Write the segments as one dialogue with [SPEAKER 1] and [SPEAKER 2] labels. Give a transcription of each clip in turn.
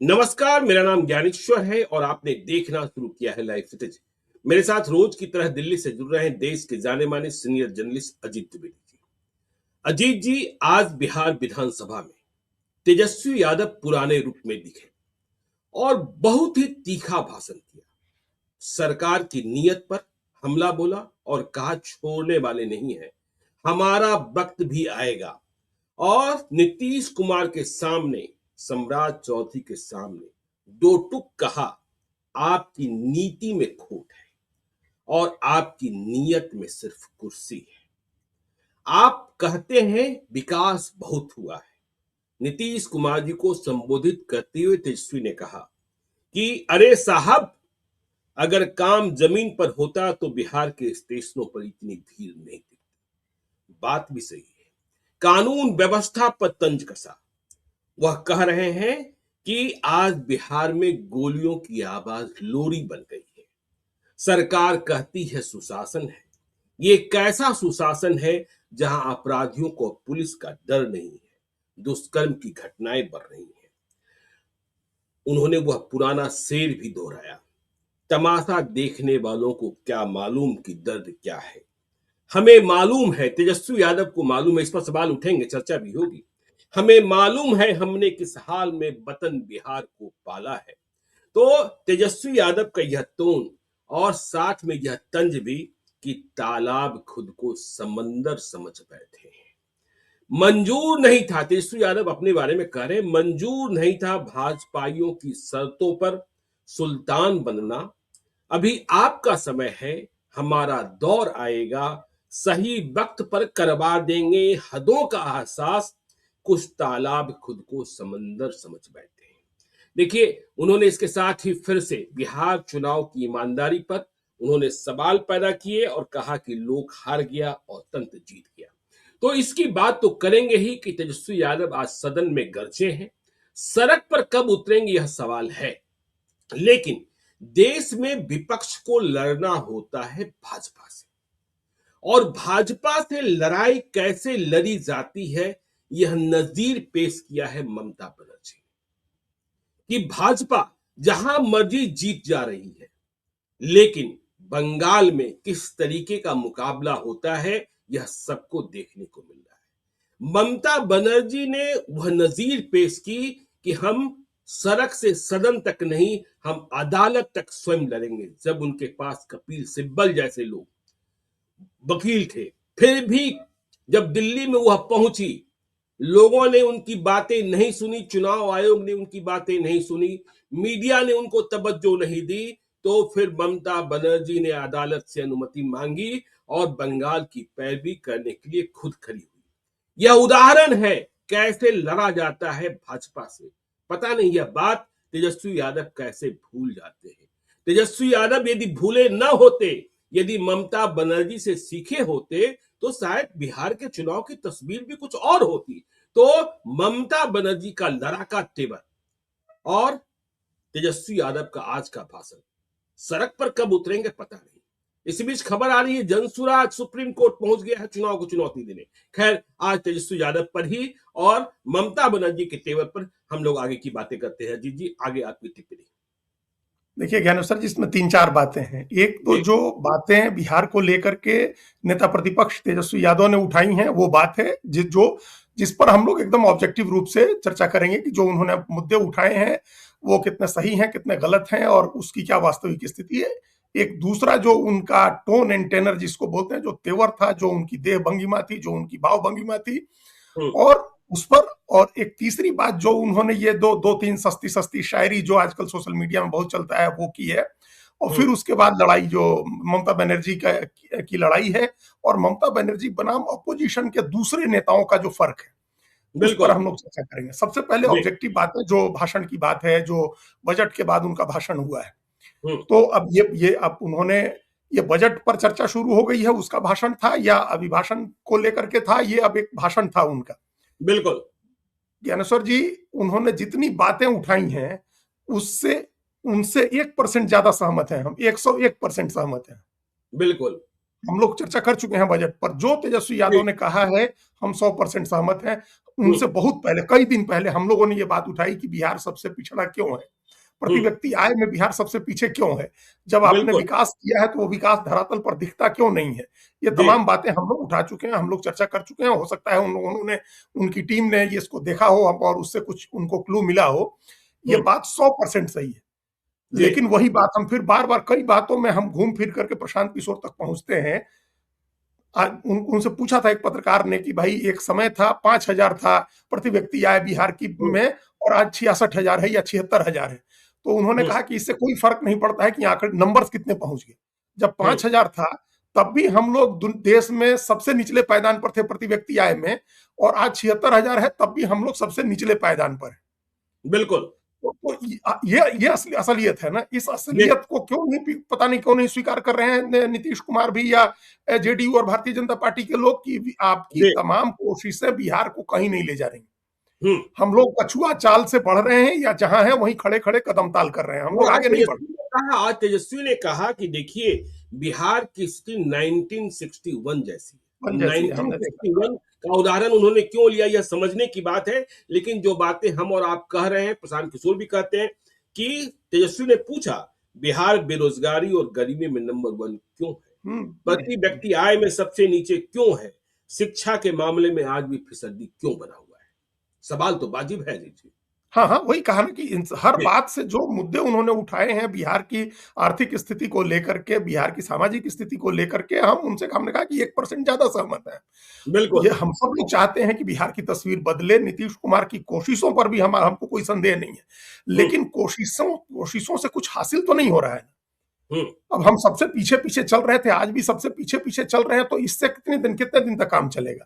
[SPEAKER 1] नमस्कार, मेरा नाम ज्ञानेश्वर है और आपने देखना शुरू किया है लाइव फुटेज। मेरे साथ रोज की तरह दिल्ली से जुड़ रहे हैं देश के जाने माने सीनियर जर्नलिस्ट अजीत द्विवेदी जी। अजीत जी, आज बिहार विधानसभा में तेजस्वी यादव पुराने रूप में दिखे और बहुत ही तीखा भाषण किया। सरकार की नीयत पर हमला बोला और कहा छोड़ने वाले नहीं है, हमारा वक्त भी आएगा। और नीतीश कुमार के सामने, सम्राट चौधरी के सामने दो टूक कहा, आपकी नीति में खोट है और आपकी नीयत में सिर्फ कुर्सी है। आप कहते हैं विकास बहुत हुआ है। नीतीश कुमार जी को संबोधित करते हुए तेजस्वी ने कहा कि अरे साहब, अगर काम जमीन पर होता तो बिहार के स्टेशनों पर इतनी भीड़ नहीं थी। बात भी सही है। कानून व्यवस्था पर तंज कसा। वह कह रहे हैं कि आज बिहार में गोलियों की आवाज लोरी बन गई है। सरकार कहती है सुशासन है। ये कैसा सुशासन है जहां अपराधियों को पुलिस का डर नहीं है, दुष्कर्म की घटनाएं बढ़ रही हैं। उन्होंने वह पुराना शेर भी दोहराया, तमाशा देखने वालों को क्या मालूम कि दर्द क्या है। हमें मालूम है, तेजस्वी यादव को मालूम है, इस पर सवाल उठेंगे, चर्चा भी होगी। हमें मालूम है हमने किस हाल में वतन बिहार को पाला है। तो तेजस्वी यादव का यह टोन और साथ में यह तंज भी कि तालाब खुद को समंदर समझ बैठे हैं। मंजूर नहीं था, तेजस्वी यादव अपने बारे में कह रहे हैं, मंजूर नहीं था भाजपाइयों की शर्तों पर सुल्तान बनना। अभी आपका समय है, हमारा दौर आएगा, सही वक्त पर करवा देंगे हदों का एहसास, कुछ तालाब खुद को समंदर समझ बैठे हैं। देखिए, उन्होंने इसके साथ ही फिर से बिहार चुनाव की ईमानदारी पर उन्होंने सवाल पैदा किए और कहा कि लोग हार गया और तंत्र जीत गया। तो इसकी बात तो करेंगे ही कि तेजस्वी यादव आज सदन में गरजे हैं। सड़क पर कब उतरेंगे यह सवाल है, लेकिन देश में विपक्ष को लड़ना होता है भाजपा से, और भाजपा से लड़ाई कैसे लड़ी जाती है यह नजीर पेश किया है ममता बनर्जी कि भाजपा जहां मर्जी जीत जा रही है, लेकिन बंगाल में किस तरीके का मुकाबला होता है यह सबको देखने को मिल रहा है। ममता बनर्जी ने वह नजीर पेश की कि हम सड़क से सदन तक नहीं, हम अदालत तक स्वयं लड़ेंगे। जब उनके पास कपिल सिब्बल जैसे लोग वकील थे, फिर भी जब दिल्ली में वह पहुंची, लोगों ने उनकी बातें नहीं सुनी, चुनाव आयोग ने उनकी बातें नहीं सुनी, मीडिया ने उनको तवज्जो नहीं दी, तो फिर ममता बनर्जी ने अदालत से अनुमति मांगी और बंगाल की पैरवी करने के लिए खुद खड़ी हुई। यह उदाहरण है कैसे लड़ा जाता है भाजपा से। पता नहीं यह बात तेजस्वी यादव कैसे भूल जाते हैं। तेजस्वी यादव यदि भूले न होते, यदि ममता बनर्जी से सीखे होते, तो शायद बिहार के चुनाव की तस्वीर भी कुछ और होती। तो ममता बनर्जी का लड़ाका तेवर और तेजस्वी यादव का आज का भाषण, सड़क पर कब उतरेंगे पता नहीं। इसी बीच खबर आ रही है जनसुराज सुप्रीम कोर्ट पहुंच गया है चुनाव को चुनौती देने। खैर, आज तेजस्वी यादव पर ही और ममता बनर्जी के तेवर पर हम लोग आगे की बातें करते हैं। जी, आगे आपकी टिप्पणी।
[SPEAKER 2] देखिए ज्ञानेश्वर जी, इसमें 3-4 बातें हैं। एक तो जो बातें बिहार को लेकर के नेता प्रतिपक्ष तेजस्वी यादव ने उठाई हैं, वो बात है जिस पर हम लोग एकदम ऑब्जेक्टिव रूप से चर्चा करेंगे कि जो उन्होंने मुद्दे उठाए हैं वो कितने सही हैं, कितने गलत हैं और उसकी क्या वास्तविक स्थिति है। एक दूसरा जो उनका टोन एंड टेनर जिसको बोलते हैं, जो तेवर था, जो उनकी देह भंगिमा थी, जो उनकी भाव भंगिमा थी, और उस पर, और एक तीसरी बात जो उन्होंने ये दो तीन सस्ती सस्ती शायरी जो आजकल सोशल मीडिया में बहुत चलता है वो की है। और फिर उसके बाद लड़ाई जो ममता बनर्जी की लड़ाई है, और ममता बनर्जी बनाम अपोजिशन के दूसरे नेताओं का जो फर्क है, उस पर हम लोग चर्चा करेंगे। सबसे पहले ऑब्जेक्टिव बात है, जो भाषण की बात है, जो बजट के बाद उनका भाषण हुआ है। तो अब अब उन्होंने ये बजट पर चर्चा शुरू हो गई है, उसका भाषण था या अभिभाषण को लेकर के था, ये अब एक भाषण था उनका।
[SPEAKER 1] बिल्कुल
[SPEAKER 2] ज्ञानेश्वर जी, उन्होंने जितनी बातें उठाई हैं उनसे 1% ज्यादा सहमत हैं हम, 101% सहमत हैं।
[SPEAKER 1] बिल्कुल
[SPEAKER 2] हम लोग चर्चा कर चुके हैं बजट पर। जो तेजस्वी यादव ने कहा है, हम 100% सहमत हैं। उनसे बहुत पहले, कई दिन पहले हम लोगों ने ये बात उठाई कि बिहार सबसे पिछड़ा क्यों है, प्रति व्यक्ति आय में बिहार सबसे पीछे क्यों है, जब आपने
[SPEAKER 1] बिल्कुल
[SPEAKER 2] विकास किया है तो वो विकास धरातल पर दिखता क्यों नहीं है। ये
[SPEAKER 1] जी
[SPEAKER 2] तमाम बातें हम लोग उठा चुके हैं, हम लोग चर्चा कर चुके हैं। हो सकता है उन्होंने, उनकी टीम ने ये इसको देखा हो और उससे कुछ उनको क्लू मिला हो। ये
[SPEAKER 1] हम्म,
[SPEAKER 2] बात 100% सही है।
[SPEAKER 1] जी
[SPEAKER 2] लेकिन वही बात हम फिर बार बार, कई बातों में हम घूम फिर करके प्रशांत किशोर तक पहुंचते हैं। उनसे पूछा था एक पत्रकार ने कि भाई एक समय था 5,000 था प्रति व्यक्ति आय बिहार की
[SPEAKER 1] हम्म,
[SPEAKER 2] में, और आज 66,000 है या 76,000 है। तो उन्होंने
[SPEAKER 1] हम्म,
[SPEAKER 2] कहा कि इससे कोई फर्क नहीं पड़ता है कि आंकड़े नंबर्स कितने पहुंच गए। जब
[SPEAKER 1] हम्म,
[SPEAKER 2] 5,000 था तब भी हम लोग देश में सबसे निचले पायदान पर थे प्रति व्यक्ति आय में, और आज 76,000 है तब भी हम लोग सबसे निचले पायदान पर है।
[SPEAKER 1] बिल्कुल
[SPEAKER 2] तो ये असलियत है ना। इस
[SPEAKER 1] जी
[SPEAKER 2] असलियत को क्यों नहीं, पता नहीं क्यों नहीं स्वीकार कर रहे हैं नीतीश कुमार भी या जेडीयू और भारतीय जनता पार्टी के लोग, की आपकी
[SPEAKER 1] जी
[SPEAKER 2] तमाम कोशिशें बिहार को कहीं नहीं ले जा रही।
[SPEAKER 1] हम्म
[SPEAKER 2] हम लोग कछुआ चाल से बढ़ रहे हैं, या जहां है वहीं खड़े खड़े कदम ताल कर रहे हैं, हम लोग आगे नहीं बढ़
[SPEAKER 1] आज तेजस्वी ने कहा कि देखिए बिहार की स्थिति 1961 जैसी
[SPEAKER 2] रहे।
[SPEAKER 1] है।
[SPEAKER 2] जैसी हमने देखा।
[SPEAKER 1] 1961 का उदाहरण उन्होंने क्यों लिया यह समझने की बात है। लेकिन जो बातें हम और आप कह रहे हैं, प्रशांत किशोर भी कहते हैं कि तेजस्वी ने पूछा बिहार बेरोजगारी और गरीबी में नंबर 1 क्यों है, प्रति
[SPEAKER 2] हम्म।
[SPEAKER 1] व्यक्ति आय में सबसे नीचे क्यों है, शिक्षा के मामले में आज भी फिसड्डी क्यों बना हुआ है। सवाल तो वाजिब है जी।
[SPEAKER 2] हाँ, हाँ, वही कहा ना कि हर
[SPEAKER 1] जी
[SPEAKER 2] बात से जो मुद्दे उन्होंने उठाए हैं बिहार की आर्थिक स्थिति को लेकर के, बिहार की सामाजिक स्थिति को लेकर के, हमने कहा कि 1% ज़्यादा सहमत हैं। ये
[SPEAKER 1] बिल्कुल
[SPEAKER 2] हम सब लोग चाहते हैं कि बिहार की तस्वीर बदले। नीतीश कुमार की कोशिशों पर भी हमको कोई संदेह नहीं है।
[SPEAKER 1] हम्म
[SPEAKER 2] लेकिन कोशिशों से कुछ हासिल तो नहीं हो रहा है।
[SPEAKER 1] हम्म
[SPEAKER 2] अब हम सबसे पीछे-पीछे चल रहे थे, आज भी सबसे पीछे-पीछे चल रहे हैं, तो इससे कितने दिन तक काम चलेगा?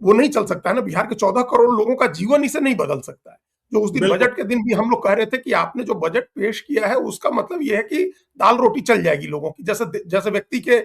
[SPEAKER 2] वो नहीं चल सकता है ना। बिहार के 14 करोड़ लोगों का जीवन इसे नहीं बदल सकता है। जो उस दिन
[SPEAKER 1] बिल्कुल
[SPEAKER 2] बजट के दिन भी हम लोग कह रहे थे कि आपने जो बजट पेश किया है उसका मतलब ये है कि दाल-रोटी चल जाएगी लोगों की। जैसे जैसे व्यक्ति के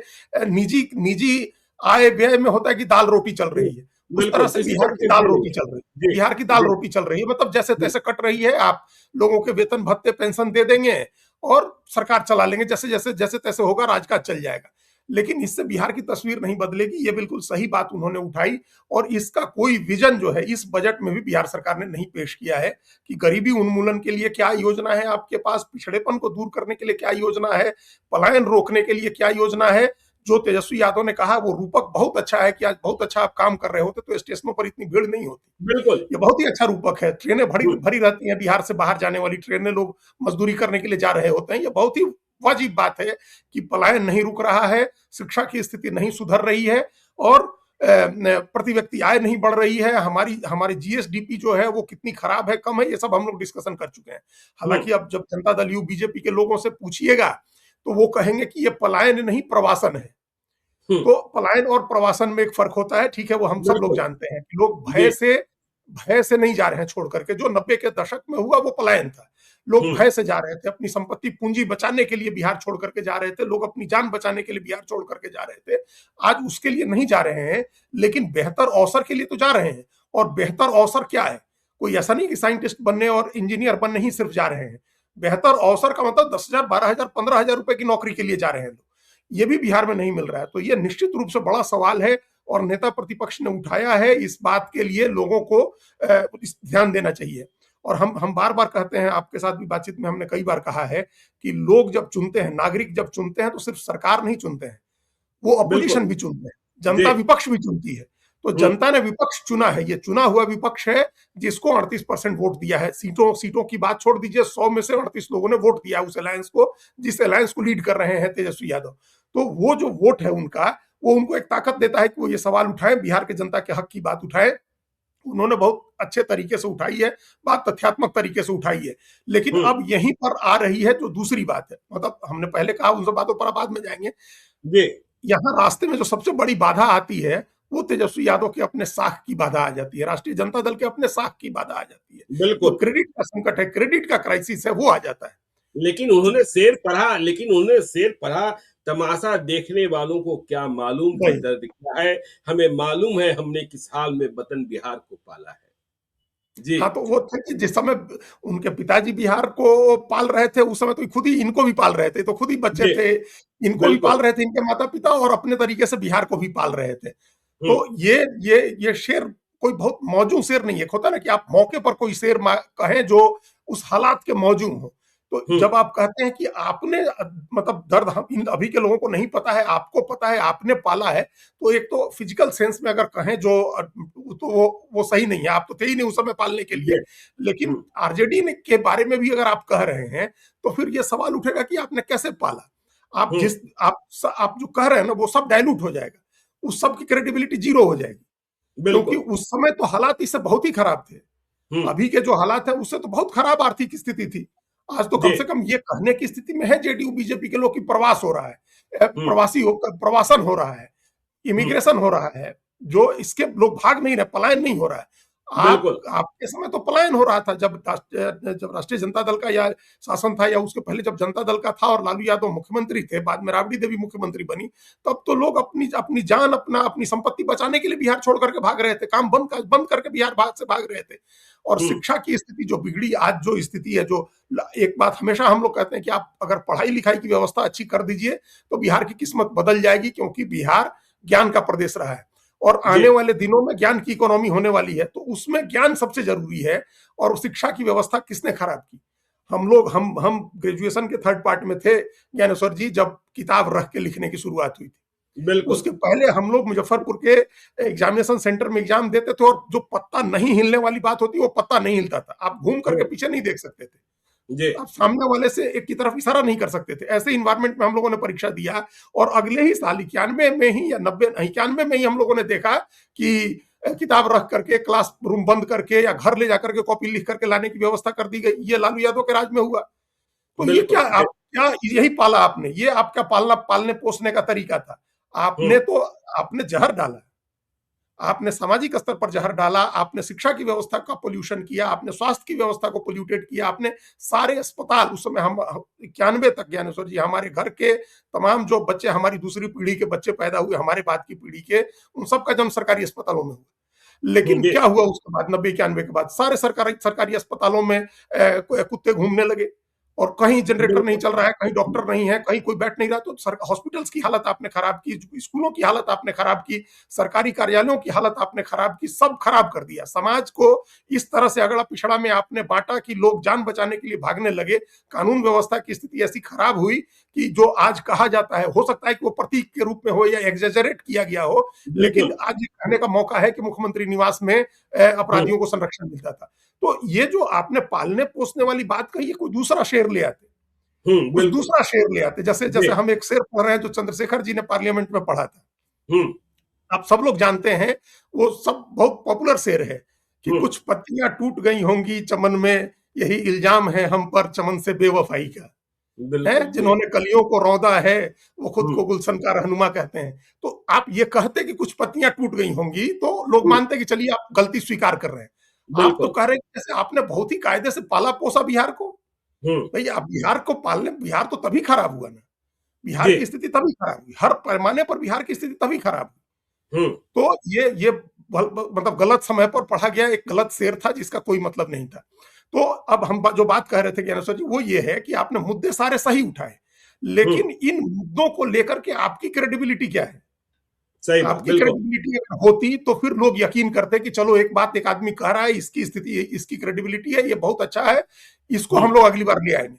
[SPEAKER 2] निजी निजी आय व्यय में होता है कि दाल-रोटी चल
[SPEAKER 1] हुँ,
[SPEAKER 2] रही है, उस तरह
[SPEAKER 1] बिल्कुल,
[SPEAKER 2] से
[SPEAKER 1] इसी
[SPEAKER 2] बिहार
[SPEAKER 1] तरह
[SPEAKER 2] की
[SPEAKER 1] से
[SPEAKER 2] दाल-रोटी
[SPEAKER 1] जी,
[SPEAKER 2] चल रही है।
[SPEAKER 1] जी,
[SPEAKER 2] बिहार की
[SPEAKER 1] जी,
[SPEAKER 2] दाल-रोटी चल रही है, मतलब
[SPEAKER 1] जी,
[SPEAKER 2] जैसे-तैसे कट रही है। आप लोगों के वेतन भत्ते, पेंशन दे देंगे और सरकार चला लेंगे, जैसे-तैसे होगा, राज-काज चल जाएगा। लेकिन इससे बिहार की तस्वीर नहीं बदलेगी। ये बिल्कुल सही बात उन्होंने उठाई, और इसका कोई विजन जो है इस बजट में भी बिहार सरकार ने नहीं पेश किया है कि गरीबी उन्मूलन के लिए क्या योजना है आपके पास, पिछड़ेपन को दूर करने के लिए क्या योजना है, पलायन रोकने के लिए क्या योजना है। जो तेजस्वी यादव ने कहा वो रूपक बहुत अच्छा है कि आज बहुत अच्छा आप काम कर रहे होते तो स्टेशनों पर इतनी भीड़ नहीं होती।
[SPEAKER 1] बिल्कुल,
[SPEAKER 2] ये बहुत ही अच्छा रूपक है। ट्रेनें भरी
[SPEAKER 1] हुँ,
[SPEAKER 2] भरी रहती हैं, बिहार से बाहर जाने वाली ट्रेनें, लोग मजदूरी करने के लिए जा रहे होते हैं। ये बहुत ही वाजिब बात है कि पलायन नहीं रुक रहा है, शिक्षा की स्थिति नहीं सुधर रही है, और प्रति व्यक्ति आय नहीं बढ़ रही है। हमारी जीएसडीपी जो है वो कितनी खराब है, कम है, ये सब हम लोग डिस्कशन कर चुके हैं।
[SPEAKER 1] हुँ,
[SPEAKER 2] हालांकि अब जब जनता दल यू बीजेपी के लोगों से पूछिएगा तो वो कहेंगे कि ये पलायन नहीं, प्रवासन है।
[SPEAKER 1] हुँ,
[SPEAKER 2] तो पलायन और प्रवासन में एक फ़र्क होता है, ठीक है, वो हम सब लोग
[SPEAKER 1] बिल्कुल,
[SPEAKER 2] जानते हैं कि लोग
[SPEAKER 1] जी,
[SPEAKER 2] भय से नहीं जा रहे हैं छोड़ करके। जो 90 के दशक में हुआ वो पलायन था। लोग
[SPEAKER 1] हुँ,
[SPEAKER 2] भय से जा रहे थे, अपनी संपत्ति पूँजी बचाने के लिए बिहार छोड़ करके जा रहे थे, लोग अपनी जान बचाने के लिए बिहार छोड़ करके जा रहे थे। आज उसके लिए नहीं जा रहे हैं, लेकिन बेहतर अवसर के लिए तो जा रहे हैं। और बेहतर अवसर क्या है? कोई ऐसा नहीं कि साइंटिस्ट बनने और इंजीनियर बनने ही सिर्फ जा रहे हैं। बेहतर अवसर का मतलब 10,000, 12,000, 15,000 रुपए की नौकरी के लिए जा रहे हैं लोग। ये भी बिहार में नहीं मिल रहा है। तो ये निश्चित रूप से बड़ा सवाल है, और नेता प्रतिपक्ष ने उठाया है। इस बात के लिए लोगों को ध्यान देना चाहिए। और हम बार बार कहते हैं, आपके साथ भी बातचीत में हमने कई बार कहा है कि लोग जब चुनते हैं, नागरिक जब चुनते हैं, तो सिर्फ सरकार नहीं चुनते हैं, वो
[SPEAKER 1] बिल्कुल,
[SPEAKER 2] अपोजिशन भी चुनते हैं,
[SPEAKER 1] जी,
[SPEAKER 2] जनता विपक्ष भी चुनती है। तो
[SPEAKER 1] हुँ,
[SPEAKER 2] जनता ने विपक्ष चुना है, ये चुना हुआ विपक्ष है जिसको 38% वोट दिया है। सीटों की बात छोड़ दीजिए, 100 में से 38 लोगों ने वोट दिया उस अलायंस को, जिस अलायंस को लीड कर रहे हैं तेजस्वी यादव। तो वो जो वोट है उनका, वो उनको एक ताकत देता है कि वो ये सवाल उठाएं, बिहार के जनता के हक की बात उठाएं। उन्होंने बहुत अच्छे तरीके से उठाई है, बात तथ्यात्मक तरीके से उठाई है। लेकिन
[SPEAKER 1] हुँ,
[SPEAKER 2] अब यहीं पर आ रही है जो दूसरी बात है, मतलब हमने पहले कहा, उन सब बातों पर बाद में जाएंगे।
[SPEAKER 1] जी,
[SPEAKER 2] यहाँ रास्ते में जो सबसे बड़ी बाधा आती है, वो तेजस्वी यादव के अपने साख की बाधा आ जाती है, राष्ट्रीय जनता दल के अपने साख की बाधा आ जाती है। जो
[SPEAKER 1] बिल्कुल।
[SPEAKER 2] क्रेडिट का संकट है, क्रेडिट का क्राइसिस है, वो आ जाता है। जी,
[SPEAKER 1] लेकिन उन्होंने शेर पढ़ा, तमाशा देखने वालों को क्या मालूम कि
[SPEAKER 2] वही।
[SPEAKER 1] दर्द क्या है, हमें मालूम है हमने किस हाल में वतन बिहार को पाला है। जी।
[SPEAKER 2] हाँ, तो वो थे कि जिस समय उनके पिताजी बिहार को पाल रहे थे, उस समय तो खुद ही इनको भी पाल रहे थे, तो खुद ही बच्चे
[SPEAKER 1] जी,
[SPEAKER 2] थे, इनको भी पाल
[SPEAKER 1] बिल्कुल।
[SPEAKER 2] रहे थे इनके माता-पिता और अपने तरीके से बिहार को भी पाल रहे थे।
[SPEAKER 1] हुँ,
[SPEAKER 2] तो ये शेर कोई बहुत मौजू शेर नहीं है। एक होता है ना कि आप मौके पर कोई शेर कहें जो उस हालात के मौजू हो। तो
[SPEAKER 1] हुँ,
[SPEAKER 2] जब आप कहते हैं कि आपने मतलब दर्द हम इन अभी के लोगों को नहीं पता है, आपको पता है, आपने पाला है, तो एक तो फिजिकल सेंस में अगर कहें जो तो वो सही नहीं है। आप तो थे ही नहीं उस समय पालने के लिए।
[SPEAKER 1] जी,
[SPEAKER 2] लेकिन
[SPEAKER 1] हुँ,
[SPEAKER 2] आरजेडी ने के बारे में भी अगर आप कह रहे हैं, तो फिर ये सवाल उठेगा कि आपने कैसे पाला? आप
[SPEAKER 1] हुँ,
[SPEAKER 2] जिस आप जो कह रहे हैं ना, वो सब डाइल्यूट हो जाएगा। उस सब की क्रेडिबिलिटी ज़ीरो हो जाएगी। क्योंकि
[SPEAKER 1] बिल्कुल।
[SPEAKER 2] उस समय तो हालात इससे बहुत ही खराब थे।
[SPEAKER 1] हुँ,
[SPEAKER 2] अभी के जो हालात हैं उससे तो बहुत खराब आर्थिक स्थिति थी। आज तो कम
[SPEAKER 1] जी,
[SPEAKER 2] से कम ये कहने की स्थिति में है जेडीयू बीजेपी के लोग कि प्रवास हो रहा है।
[SPEAKER 1] हुँ,
[SPEAKER 2] प्रवासी होकर प्रवासन हो रहा है,
[SPEAKER 1] हुँ,
[SPEAKER 2] इमिग्रेशन हो रहा है, जो इसके लोग भाग नहीं रहे, पलायन नहीं हो रहा है।
[SPEAKER 1] बिल्कुल।
[SPEAKER 2] आपके समय तो पलायन हो रहा था जब राष्ट्रीय जनता दल का या शासन था या उसके पहले जब जनता दल का था और लालू यादव मुख्यमंत्री थे, बाद में राबड़ी देवी मुख्यमंत्री बनी, तब तो लोग अपनी अपनी जान, अपनी संपत्ति बचाने के लिए बिहार छोड़ करके भाग रहे थे। काम बंद करके बिहार से भाग रहे थे। और
[SPEAKER 1] हुँ,
[SPEAKER 2] शिक्षा की स्थिति जो बिगड़ी, आज जो स्थिति है, जो एक बात हमेशा हम लोग कहते हैं कि आप अगर पढ़ाई-लिखाई की व्यवस्था अच्छी कर दीजिए, तो बिहार की किस्मत बदल जाएगी, क्योंकि बिहार ज्ञान का प्रदेश रहा है। और
[SPEAKER 1] जी,
[SPEAKER 2] आने वाले दिनों में ज्ञान की इकोनॉमी होने वाली है, तो उसमें ज्ञान सबसे ज़रूरी है। और शिक्षा की व्यवस्था किसने खराब की? हम ग्रेजुएशन के थर्ड पार्ट में थे ज्ञानेश्वर जी, जब किताब रख के लिखने की शुरुआत हुई थी।
[SPEAKER 1] बिल्कुल।
[SPEAKER 2] उसके पहले हम लोग मुज़फ्फरपुर के एग्ज़ामिनेशन सेंटर में एग्ज़ाम देते थे और जो पत्ता नहीं हिलने वाली बात होती है, वो पत्ता नहीं हिलता था। आप घूम करके
[SPEAKER 1] हुँ,
[SPEAKER 2] पीछे नहीं देख सकते थे।
[SPEAKER 1] जी,
[SPEAKER 2] आप सामने वाले से एक की तरफ इशारा नहीं कर सकते थे। ऐसे इन्वायरमेंट में हम लोगों ने परीक्षा दिया और अगले ही साल 91 में ही या 90 91 में ही हम लोगों ने देखा कि किताब रख करके, क्लास रूम बंद करके या घर ले जाकर के कॉपी लिख करके लाने की व्यवस्था कर दी गई। ये लालू यादव के राज में हुआ। तो ये
[SPEAKER 1] बिल्कुल, जी,
[SPEAKER 2] क्या यही पाला आपने? ये आपका पालने-पोसने का तरीका था।
[SPEAKER 1] हुँ,
[SPEAKER 2] आपने जहर डाला। आपने सामाजिक स्तर पर जहर डाला, आपने शिक्षा की व्यवस्था का पॉल्यूशन किया, आपने स्वास्थ्य की व्यवस्था को पॉल्यूटेड किया, आपने सारे अस्पताल उस समय हम 91 तक ज्ञानेश्वर जी, हमारे घर के तमाम जो बच्चे, हमारी दूसरी पीढ़ी के बच्चे पैदा हुए, हमारे बाद की पीढ़ी के, उन सबका जन्म सरकारी अस्पतालों में हुआ।
[SPEAKER 1] हुँ,
[SPEAKER 2] लेकिन
[SPEAKER 1] जी,
[SPEAKER 2] क्या हुआ उसके बाद 90-91 के बाद? सारे सरकारी सरकारी अस्पतालों में कुत्ते घूमने लगे और कहीं जनरेटर नहीं
[SPEAKER 1] बिल्कुल,
[SPEAKER 2] चल रहा है, कहीं डॉक्टर नहीं है, कहीं कोई बैठ नहीं रहा, तो हॉस्पिटल्स की हालत आपने खराब की, स्कूलों की हालत आपने खराब की, सरकारी कार्यालयों की हालत आपने खराब की, सब खराब कर दिया। समाज को इस तरह से अगड़ा-पिछड़ा में आपने बाँटा कि लोग जान बचाने के लिए भागने लगे। कानून व्यवस्था की स्थिति ऐसी खराब हुई कि जो आज कहा जाता है, हो सकता है कि वो प्रतीक के रूप में हो या एक्ज़ैजरेट किया गया हो, लेकिन
[SPEAKER 1] बिल्कुल,
[SPEAKER 2] आज ये कहने का मौका है कि मुख्यमंत्री निवास में
[SPEAKER 1] हुँ,
[SPEAKER 2] अपराधियों को संरक्षण मिलता था। तो ये जो आपने पालने-पोसने वाली बात कही है, कोई दूसरा शेर ले आते।
[SPEAKER 1] हुँ,
[SPEAKER 2] कुछ
[SPEAKER 1] बिल्कुल,
[SPEAKER 2] दूसरा शेर ले आते। जैसे
[SPEAKER 1] जी,
[SPEAKER 2] जैसे हम एक शेर पढ़ रहे हैं जो चंद्रशेखर जी ने पार्लियामेंट में पढ़ा था।
[SPEAKER 1] हुँ,
[SPEAKER 2] आप सब लोग जानते हैं, वो सब बहुत पॉपुलर शेर है कि
[SPEAKER 1] हुँ,
[SPEAKER 2] कुछ पत्तियाँ टूट गई होंगी चमन में, यही इल्ज़ाम है हम पर चमन से बेवफ़ाई का।
[SPEAKER 1] बिल्कुल,
[SPEAKER 2] हैं?
[SPEAKER 1] जी,
[SPEAKER 2] जिन्होंने कलियों को रौंदा है, वो खुद
[SPEAKER 1] हुँ,
[SPEAKER 2] को गुलशन का रहनुमा कहते हैं। तो आप ये कहते कि कुछ पत्तियाँ टूट गई होंगी, तो लोग
[SPEAKER 1] हुँ,
[SPEAKER 2] मानते कि चलिए आप गलती स्वीकार कर रहे हैं। आप तो
[SPEAKER 1] बिल्कुल,
[SPEAKER 2] कह रहे हैं कि जैसे आपने बहुत ही कायदे से पाला-पोसा बिहार को।
[SPEAKER 1] हुँ,
[SPEAKER 2] भई आप बिहार तो तभी खराब हुआ ना। बिहार
[SPEAKER 1] जी,
[SPEAKER 2] की स्थिति तभी खराब हुई। हर पैमाने पर बिहार की स्थिति तभी खराब हुई।
[SPEAKER 1] हुँ,
[SPEAKER 2] तो ये मतलब गलत समय पर पढ़ा गया एक गलत शेर था जिसका कोई मतलब नहीं था। तो अब हम जो बात कह रहे थे ज्ञानेश्वर जी, वो ये है कि आपने मुद्दे सारे सही उठाए,
[SPEAKER 1] हुँ,
[SPEAKER 2] लेकिन इन मुद्दों को लेकर के आपकी क्रेडिबिलिटी क्या है?
[SPEAKER 1] सही बात,
[SPEAKER 2] आपकी
[SPEAKER 1] बिल्कुल,
[SPEAKER 2] क्रेडिबिलिटी अगर होती तो फिर लोग यकीन करते कि चलो एक बात एक आदमी कह रहा है, इसकी स्थिति, इसकी क्रेडिबिलिटी है, ये बहुत अच्छा है, इसको
[SPEAKER 1] हुँ,
[SPEAKER 2] हम लोग अगली बार ले आएँगे।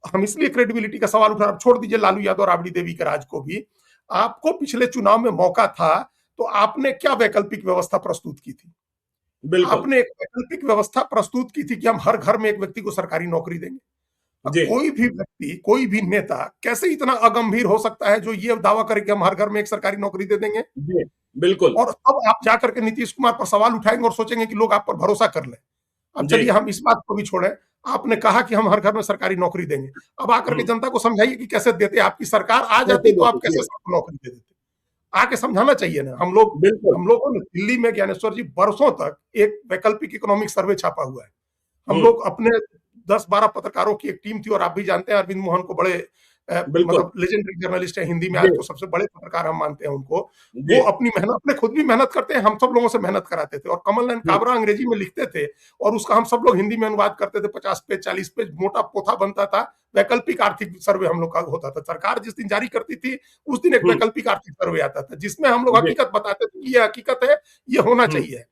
[SPEAKER 2] हम इसलिए क्रेडिबिलिटी का सवाल उठा, अब छोड़ दीजिए लालू यादव और राबड़ी देवी के राज को भी। आपको पिछले चुनाव में मौका था, तो आपने क्या वैकल्पिक व्यवस्था प्रस्तुत की थी?
[SPEAKER 1] बिल्कुल,
[SPEAKER 2] आपने एक वैकल्पिक व्यवस्था प्रस्तुत की थी कि हम हर घर में एक व्यक्ति को सरकारी नौकरी देंगे। अब
[SPEAKER 1] जी,
[SPEAKER 2] कोई भी व्यक्ति, कोई भी नेता कैसे इतना अगंभीर हो सकता है जो ये दावा करे कि हम हर घर में एक सरकारी नौकरी दे देंगे?
[SPEAKER 1] जी, बिल्कुल,
[SPEAKER 2] और तब आप जाकर के नीतीश कुमार पर सवाल उठाएँगे और सोचेंगे कि लोग आप पर भरोसा कर लें। अब
[SPEAKER 1] जी,
[SPEAKER 2] चलिए हम इस बात को भी छोड़ें, आपने कहा कि हम हर घर में सरकारी नौकरी देंगे। अब आकर के
[SPEAKER 1] हुँ,
[SPEAKER 2] जनता को समझाइए कि कैसे देते? आपकी सरकार आ जाती
[SPEAKER 1] कैसे
[SPEAKER 2] तो
[SPEAKER 1] देते
[SPEAKER 2] आप
[SPEAKER 1] जी,
[SPEAKER 2] कैसे सबको नौकरी दे देते? आके समझाना चाहिए ना।
[SPEAKER 1] बिल्कुल,
[SPEAKER 2] हम लोगों ने दिल्ली में ज्ञानेश्वर जी बरसों तक एक वैकल्पिक इकोनॉमिक सर्वे छापा हुआ है। हम
[SPEAKER 1] हुँ,
[SPEAKER 2] लोग अपने 10-12 पत्रकारों की एक टीम थी और आप भी जानते हैं अरविंद मोहन को बड़े
[SPEAKER 1] बिल्कुल।
[SPEAKER 2] मतलब लेजेंडरी जर्नलिस्ट है हिंदी में,
[SPEAKER 1] जी,
[SPEAKER 2] आज तो सबसे बड़े पत्रकार हम मानते हैं उनको।
[SPEAKER 1] जी।
[SPEAKER 2] वो अपनी मेहनत, अपने खुद भी मेहनत करते हैं, हम सब लोगों से मेहनत कराते थे, और कमल नयन
[SPEAKER 1] हुँ,
[SPEAKER 2] काबरा अंग्रेजी में लिखते थे और उसका हम सब लोग हिंदी में अनुवाद करते थे। 50 पेज 40 पेज मोटा पोथा बनता था। वैकल्पिक आर्थिक सर्वे हम लोग का होता था, सरकार जिस दिन जारी करती थी उस दिन एक
[SPEAKER 1] हुँ,
[SPEAKER 2] वैकल्पिक आर्थिक सर्वे आता था, जिसमें हम लोग
[SPEAKER 1] जी,
[SPEAKER 2] हकीकत बताते थे कि ये हकीकत है, ये होना
[SPEAKER 1] हुँ।
[SPEAKER 2] चाहिए।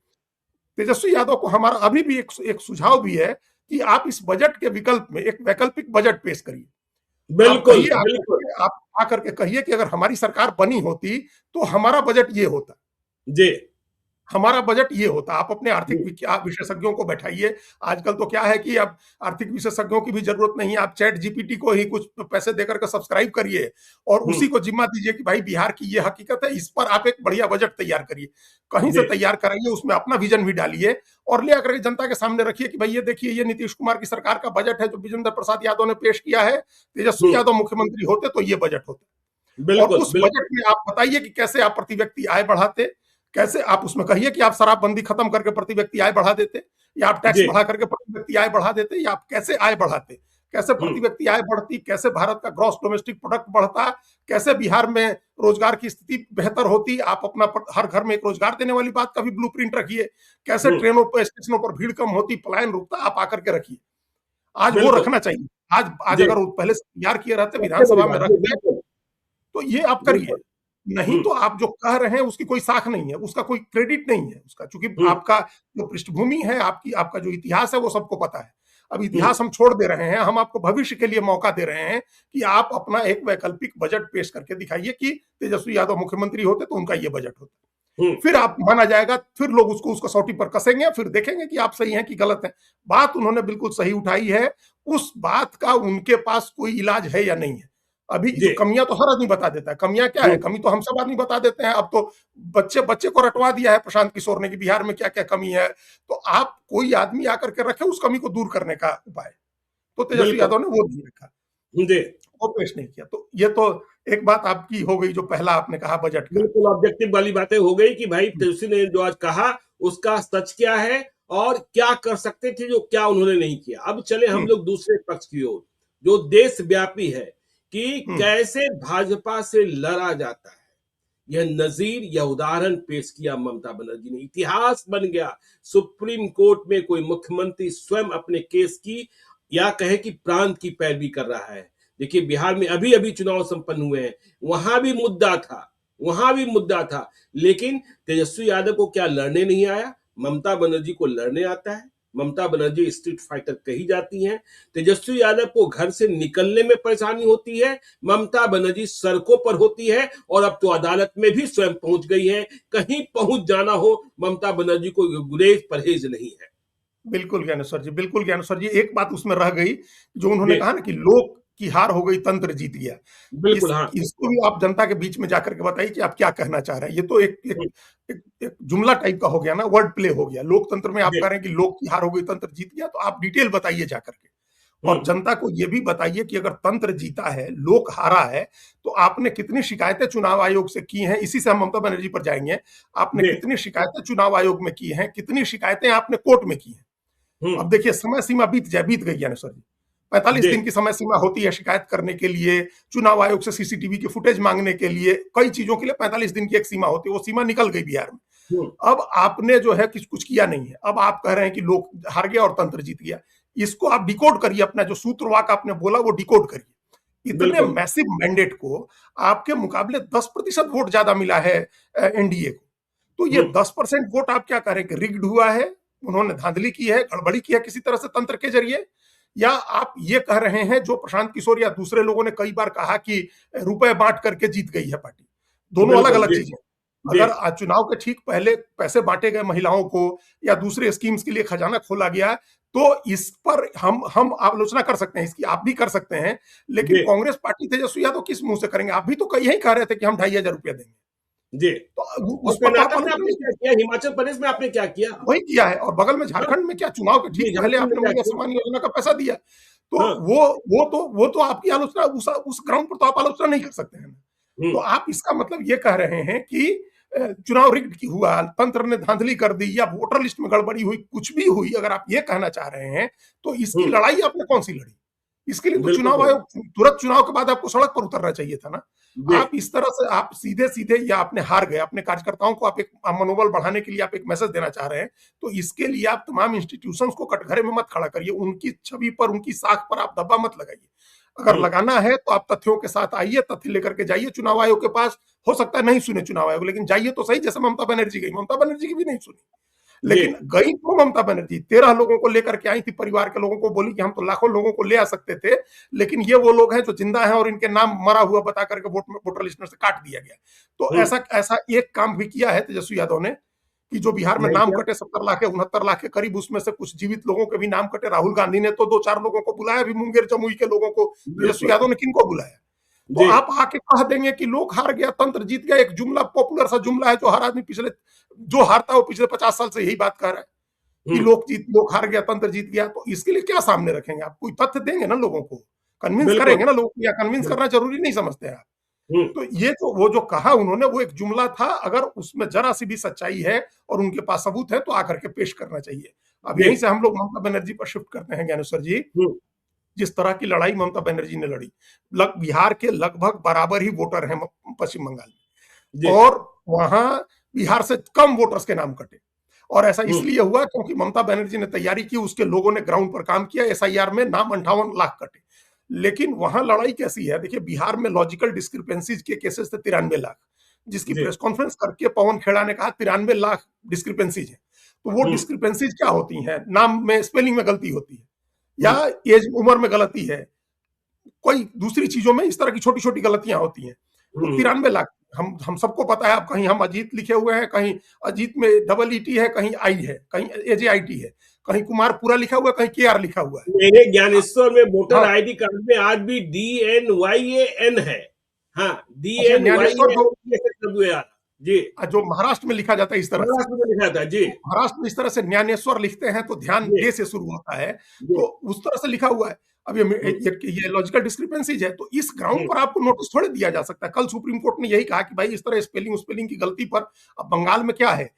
[SPEAKER 2] तेजस्वी यादव को हमारा अभी भी एक सुझाव भी है कि आप इस बजट के विकल्प में एक वैकल्पिक बजट पेश करिए। आप
[SPEAKER 1] बिल्कुल,
[SPEAKER 2] कहिए,
[SPEAKER 1] बिल्कुल।
[SPEAKER 2] आप आकर के कहिए कि अगर हमारी सरकार बनी होती तो हमारा बजट ये होता,
[SPEAKER 1] जी।
[SPEAKER 2] हमारा बजट ये होता। आप अपने आर्थिक
[SPEAKER 1] हुँ,
[SPEAKER 2] विशेषज्ञों को बैठाइए। आजकल तो क्या है कि अब आर्थिक विशेषज्ञों की भी जरूरत नहीं है, आप चैट जीपीटी को ही कुछ पैसे देकर के सब्सक्राइब करिए और
[SPEAKER 1] हुँ,
[SPEAKER 2] उसी को जिम्मा दीजिए कि भाई बिहार की ये हकीकत है, इस पर आप एक बढ़िया बजट तैयार करिए। कहीं से
[SPEAKER 1] जी,
[SPEAKER 2] तैयार कराइए, उसमें अपना विजन भी डालिए और ले आकर के जनता के सामने रखिए कि भाई ये देखिए, ये नीतीश कुमार की सरकार का बजट है जो विजेंद्र प्रसाद यादव ने पेश किया है। तेजस्वी
[SPEAKER 1] हुँ,
[SPEAKER 2] यादव मुख्यमंत्री होते तो ये बजट होता। और
[SPEAKER 1] बिल्कुल,
[SPEAKER 2] उस
[SPEAKER 1] बिल्कुल।
[SPEAKER 2] बजट में आप बताइए कि कैसे आप प्रति व्यक्ति आय बढ़ाते, कैसे आप उसमें कहिए कि आप शराबबंदी खत्म करके प्रति व्यक्ति आय बढ़ा देते, या आप टैक्स
[SPEAKER 1] जी,
[SPEAKER 2] बढ़ा करके प्रति व्यक्ति आय बढ़ा देते, या आप कैसे आय बढ़ाते, कैसे
[SPEAKER 1] हुँ,
[SPEAKER 2] प्रति व्यक्ति आय बढ़ती, कैसे भारत का ग्रॉस डोमेस्टिक प्रोडक्ट बढ़ता, कैसे बिहार में रोजगार की स्थिति बेहतर होती, आप अपना हर घर में एक रोजगार देने वाली बात का भी ब्लूप्रिंट रखिए, कैसे
[SPEAKER 1] हुँ,
[SPEAKER 2] ट्रेनों पर स्टेशनों पर भीड़ कम होती, पलायन रुकता, आप आकर के रखिए। आज वो
[SPEAKER 1] बिल्कुल।
[SPEAKER 2] रखना चाहिए। आज
[SPEAKER 1] जी,
[SPEAKER 2] अगर वो पहले से तैयार किए रहते,
[SPEAKER 1] सबसे बड़ी
[SPEAKER 2] विधानसभा में
[SPEAKER 1] बात। जी,
[SPEAKER 2] रखते,
[SPEAKER 1] बिल्कुल,
[SPEAKER 2] तो ये आप करिए।
[SPEAKER 1] बिल्कुल।
[SPEAKER 2] नहीं
[SPEAKER 1] हुँ,
[SPEAKER 2] तो आप जो कह रहे हैं उसकी कोई साख नहीं है, उसका कोई क्रेडिट नहीं है उसका, क्योंकि
[SPEAKER 1] हुँ,
[SPEAKER 2] आपका जो पृष्ठभूमि है, आपकी आपका जो इतिहास है वो सबको पता है। अब
[SPEAKER 1] हुँ,
[SPEAKER 2] इतिहास हम छोड़ दे रहे हैं, हम आपको भविष्य के लिए मौका दे रहे हैं कि आप अपना एक वैकल्पिक बजट पेश करके दिखाइए कि तेजस्वी यादव मुख्यमंत्री होते तो उनका ये बजट होता।
[SPEAKER 1] हुँ,
[SPEAKER 2] फिर आप माना जाएगा, फिर लोग उसको उसको सौटी पर कसेंगे, फिर देखेंगे कि आप सही हैं कि गलत हैं। बात उन्होंने बिल्कुल सही उठाई है, उस बात का उनके पास कोई इलाज है या नहीं है। अभी जो
[SPEAKER 1] जी,
[SPEAKER 2] कमियाँ तो हर आदमी बता देता है, कमियाँ क्या है?
[SPEAKER 1] हुँ,
[SPEAKER 2] कमी तो हम सब आदमी बता देते हैं, अब तो बच्चे बच्चे को रटवा दिया है प्रशांत किशोर ने कि बिहार में क्या-क्या कमी है। तो आप कोई आदमी आकर के रखे उस कमी को दूर करने का उपाय। तो तेजस्वी
[SPEAKER 1] बिल्कुल।
[SPEAKER 2] यादव ने वो नहीं रखा,
[SPEAKER 1] जी,
[SPEAKER 2] वो पेश नहीं किया। तो ये तो एक बात आपकी हो गई जो पहला आपने कहा बजट का।
[SPEAKER 1] बिल्कुल ऑब्जेक्टिव वाली बातें हो गई कि भाई
[SPEAKER 2] हुँ,
[SPEAKER 1] तुलसी ने जो आज कहा, उसका सच क्या है और क्या कर सकते थे, जो क्या उन्होंने नहीं किया। अब चले हम
[SPEAKER 2] हुँ,
[SPEAKER 1] लोग दूसरे पक्ष की ओर, जो देशव्यापी है कि
[SPEAKER 2] हुँ,
[SPEAKER 1] कैसे भाजपा से लड़ा जाता है। यह नजीर या उदाहरण पेश किया ममता बनर्जी ने, इतिहास बन गया। सुप्रीम कोर्ट में कोई मुख्यमंत्री स्वयं अपने केस की या कहे कि प्रांत की पैरवी कर रहा है। देखिए बिहार में अभी अभी चुनाव संपन्न हुए हैं, वहां भी मुद्दा था, वहां भी मुद्दा था, लेकिन तेजस्वी यादव को क्या लड़ने नहीं आया? ममता बनर्जी को लड़ने आता है। ममता बनर्जी स्ट्रीट फाइटर कही जाती हैं। तेजस्वी यादव को घर से निकलने में परेशानी होती है, ममता बनर्जी सड़कों पर होती है और अब तो अदालत में भी स्वयं पहुंच गई है। कहीं पहुंच जाना हो, ममता बनर्जी को गुरेज परहेज नहीं है।
[SPEAKER 2] बिल्कुल ज्ञानेश्वर जी, बिल्कुल ज्ञानेश्वर जी। एक बात उसमें रह गई, जो उन्होंने
[SPEAKER 1] जी,
[SPEAKER 2] कहा ना कि लोक की हार हो गई, तंत्र जीत गया।
[SPEAKER 1] बिल्कुल हाँ।
[SPEAKER 2] इसको भी आप जनता के बीच में जाकर के बताइए कि आप क्या कहना चाह रहे हैं। ये तो एक जुमला टाइप का हो गया ना, वर्ड प्ले हो गया। लोकतंत्र में आप
[SPEAKER 1] जी,
[SPEAKER 2] कह रहे हैं कि लोक की हार हो गई, तंत्र जीत गया, तो आप डिटेल बताइए जाकर के। और
[SPEAKER 1] हम्म,
[SPEAKER 2] जनता को ये भी बताइए कि अगर तंत्र जीता है, लोक हारा है, तो आपने कितनी शिकायतें चुनाव आयोग से की हैं, इसी से हम ममता बनर्जी पर जाएँगे। आपने
[SPEAKER 1] जी,
[SPEAKER 2] कितनी शिकायतें चुनाव आयोग में की हैं, कितनी शिकायतें आपने कोर्ट में की हैं।
[SPEAKER 1] हम्म,
[SPEAKER 2] अब देखिए, समय सीमा बीत गई ज्ञानेश्वर जी। 45
[SPEAKER 1] जी,
[SPEAKER 2] दिन की समय सीमा होती है शिकायत करने के लिए, चुनाव आयोग से सीसीटीवी की फुटेज माँगने के लिए, कई चीज़ों के लिए 45 दिन की एक सीमा होती है, वो सीमा निकल गई बिहार में।
[SPEAKER 1] हम्म,
[SPEAKER 2] अब आपने जो है कुछ किया नहीं है। अब आप कह रहे हैं कि लोग हार गया और तंत्र जीत गया। इसको आप डिकोड करिए, अपना जो सूत्रवाक आपने बोला वो डिकोड करिए। इतने
[SPEAKER 1] बिल्कुल,
[SPEAKER 2] मैसिव मैंडेट को आपके मुकाबले 10% वोट ज़्यादा मिला है एनडीए को। तो ये
[SPEAKER 1] हम्म,
[SPEAKER 2] 10% वोट आप क्या कह रहे हैं कि रिग्ड हुआ है, उन्होंने धांधली की है, गड़बड़ी की है किसी तरह से तंत्र के जरिए, या आप ये कह रहे हैं जो प्रशांत किशोर या दूसरे लोगों ने कई बार कहा कि रुपए बांट करके जीत गई है पार्टी। दोनों अलग
[SPEAKER 1] बिल्कुल,
[SPEAKER 2] अलग
[SPEAKER 1] जी,
[SPEAKER 2] चीजें।
[SPEAKER 1] जी,
[SPEAKER 2] अगर चुनाव के ठीक पहले पैसे बांटे गए महिलाओं को, या दूसरे स्कीम्स के लिए खजाना खोला गया, तो इस पर हम आलोचना कर सकते हैं, इसकी आप भी कर सकते हैं। लेकिन
[SPEAKER 1] जी,
[SPEAKER 2] कांग्रेस पार्टी तेजस्वी यादव किस मुंह से करेंगे? आप भी तो यही कह रहे थे कि हम 2,500 रुपया देंगे।
[SPEAKER 1] जी।
[SPEAKER 2] तो
[SPEAKER 1] और
[SPEAKER 2] उस पर तो आप
[SPEAKER 1] कर्नाटक में
[SPEAKER 2] आलोचना
[SPEAKER 1] आपने
[SPEAKER 2] नहीं
[SPEAKER 1] क्या
[SPEAKER 2] की।
[SPEAKER 1] किया? हिमाचल प्रदेश में आपने क्या किया?
[SPEAKER 2] वही किया है, और बगल में
[SPEAKER 1] हाँ,
[SPEAKER 2] झारखंड में क्या, चुनाव के
[SPEAKER 1] जी,
[SPEAKER 2] ठीक पहले
[SPEAKER 1] झारखंड में
[SPEAKER 2] आपने
[SPEAKER 1] क्या
[SPEAKER 2] महिला
[SPEAKER 1] किया?
[SPEAKER 2] सम्मान योजना का पैसा दिया। तो
[SPEAKER 1] हाँ,
[SPEAKER 2] वो तो आपकी आलोचना उस ग्राउंड पर तो आप आलोचना नहीं कर सकते हैं। तो
[SPEAKER 1] हम्म,
[SPEAKER 2] आप इसका मतलब ये कह रहे हैं कि चुनाव रिग्ड की हुआ, तंत्र ने धांधली कर दी, या वोटर लिस्ट में गड़बड़ी हुई, कुछ भी हुई, अगर आप ये कहना चाह रहे हैं, तो इसकी
[SPEAKER 1] हम्म,
[SPEAKER 2] लड़ाई आपने कौन सी लड़ी? इसके लिए तो
[SPEAKER 1] बिल्कुल
[SPEAKER 2] चुनाव
[SPEAKER 1] सही।
[SPEAKER 2] आयोग तुरंत चुनाव के बाद आपको सड़क पर उतरना चाहिए था ना।
[SPEAKER 1] जी।
[SPEAKER 2] आप इस तरह से आप सीधे-सीधे या आपने हार गए, अपने कार्यकर्ताओं को आप एक मनोबल बढ़ाने के लिए आप एक मैसेज देना चाह रहे हैं, तो इसके लिए आप तमाम इंस्टीट्यूशंस को कटघरे में मत खड़ा करिए, उनकी छवि पर, उनकी साख पर आप धब्बा मत लगाइए। अगर
[SPEAKER 1] हुँ,
[SPEAKER 2] लगाना है तो आप तथ्यों के साथ आइए, तथ्य लेकर के जाइए चुनाव आयोग के पास। हो सकता है नहीं सुने चुनाव आयोग, लेकिन जाइए तो सही, जैसे ममता बनर्जी गई, ममता बनर्जी की भी नहीं सुनी।
[SPEAKER 1] जी।
[SPEAKER 2] लेकिन गई तो ममता बनर्जी 13 लोगों को लेकर के आई थी, परिवार के लोगों को बोली कि हम तो लाखों लोगों को ले आ सकते थे, लेकिन ये वो लोग हैं जो जिंदा हैं और इनके नाम मरा हुआ बता करके वोटर लिस्ट में से काट दिया गया। तो
[SPEAKER 1] हुँ,
[SPEAKER 2] ऐसा ऐसा एक काम भी किया है तेजस्वी यादव ने कि जो बिहार में
[SPEAKER 1] नहीं
[SPEAKER 2] नाम
[SPEAKER 1] किया?
[SPEAKER 2] कटे 70 लाख 69 लाख के करीब, उसमें से कुछ जीवित लोगों के भी नाम कटे। राहुल गांधी ने तो 2-4 लोगों को बुलाया भी, मुंगेर जमुई के लोगों को। तेजस्वी
[SPEAKER 1] बिल्कुल।
[SPEAKER 2] यादव ने किनको बुलाया? तो
[SPEAKER 1] जी।
[SPEAKER 2] आप आके कह देंगे कि लोक हार गया, तंत्र जीत गया, एक जुमला, पॉपुलर सा जुमला है जो हर आदमी पिछले, जो हारता है वो पिछले 50 साल से यही बात कह रहा है कि
[SPEAKER 1] हुँ,
[SPEAKER 2] लोक हार गया, तंत्र जीत गया। तो इसके लिए क्या सामने रखेंगे आप? कोई तथ्य देंगे ना लोगों को, कन्विंस
[SPEAKER 1] बिल्कुल।
[SPEAKER 2] करेंगे ना लोगों को, या कन्विंस
[SPEAKER 1] बिल
[SPEAKER 2] करना जरूरी नहीं समझते आप?
[SPEAKER 1] हुँ,
[SPEAKER 2] तो ये तो वो जो कहा उन्होंने वो एक जुमला था, अगर उसमें जरा सी भी सच्चाई है और उनके पास सबूत है तो आकर के पेश करना चाहिए। अब
[SPEAKER 1] जी।
[SPEAKER 2] यहीं से हम लोग ममता बनर्जी पर शिफ्ट करते हैं ज्ञानेश्वर जी।
[SPEAKER 1] हुँ,
[SPEAKER 2] जिस तरह की लड़ाई ममता बनर्जी ने लड़ी, बिहार के लगभग बराबर ही वोटर हैं पश्चिम बंगाल
[SPEAKER 1] जी।
[SPEAKER 2] में, और वहां बिहार से कम वोटर्स के नाम कटे। और ऐसा
[SPEAKER 1] हुँ,
[SPEAKER 2] इसलिए हुआ क्योंकि ममता बनर्जी ने तैयारी की, उसके लोगों ने ग्राउंड पर काम किया, एसआईआर में नाम 58 लाख कटे। लेकिन वहां लड़ाई कैसी है देखिए, बिहार में लॉजिकल डिस्क्रिपेंसीज के केसेस थे 93 लाख, जिसकी
[SPEAKER 1] जी।
[SPEAKER 2] प्रेस कॉन्फ्रेंस करके पवन खेड़ा ने कहा 93 लाख डिस्क्रिपेंसीज है। तो वो
[SPEAKER 1] हुँ,
[SPEAKER 2] डिस्क्रिपेंसीज क्या होती हैं? नाम में स्पेलिंग में गलती होती है, या
[SPEAKER 1] हुँ,
[SPEAKER 2] एज उम्र में गलती है, कोई दूसरी चीजों में इस तरह की छोटी छोटी गलतियां होती हैं। तो
[SPEAKER 1] हुँ।
[SPEAKER 2] 93 लाख, हम सबको पता है। अब कहीं हम अजीत लिखे हुए हैं, कहीं अजीत में डबल ईटी है, कहीं आई है, कहीं एजे आई टी है, कहीं कुमार पूरा लिखा हुआ है, कहीं के आर लिखा हुआ है।
[SPEAKER 1] मेरे ज्ञानेश्वर में वोटर
[SPEAKER 2] हाँ,
[SPEAKER 1] आईडी कार्ड में आज भी DNYAN है। हाँ,
[SPEAKER 2] अच्छा ज्ञानेश्वर जो
[SPEAKER 1] DNYAN जी।
[SPEAKER 2] जो महाराष्ट्र में लिखा जाता है इस तरह से,
[SPEAKER 1] महाराष्ट्र में लिखा था। जी,
[SPEAKER 2] तो महाराष्ट्र में इस तरह से ज्ञानेश्वर लिखते हैं तो ध्यान
[SPEAKER 1] जी,
[SPEAKER 2] दे से शुरू होता है,
[SPEAKER 1] जी।
[SPEAKER 2] तो उस तरह से लिखा हुआ है। अब
[SPEAKER 1] हुँ,
[SPEAKER 2] ये लॉजिकल डिस्क्रिपेंसीज है, तो इस ग्राउंड
[SPEAKER 1] हुँ,
[SPEAKER 2] पर आपको नोटिस थोड़े दिया जा सकता है। कल सुप्रीम कोर्ट ने यही कहा कि भाई इस तरह स्पेलिंग स्पेलिंग की गलती पर, अब बंगाल में क्या है,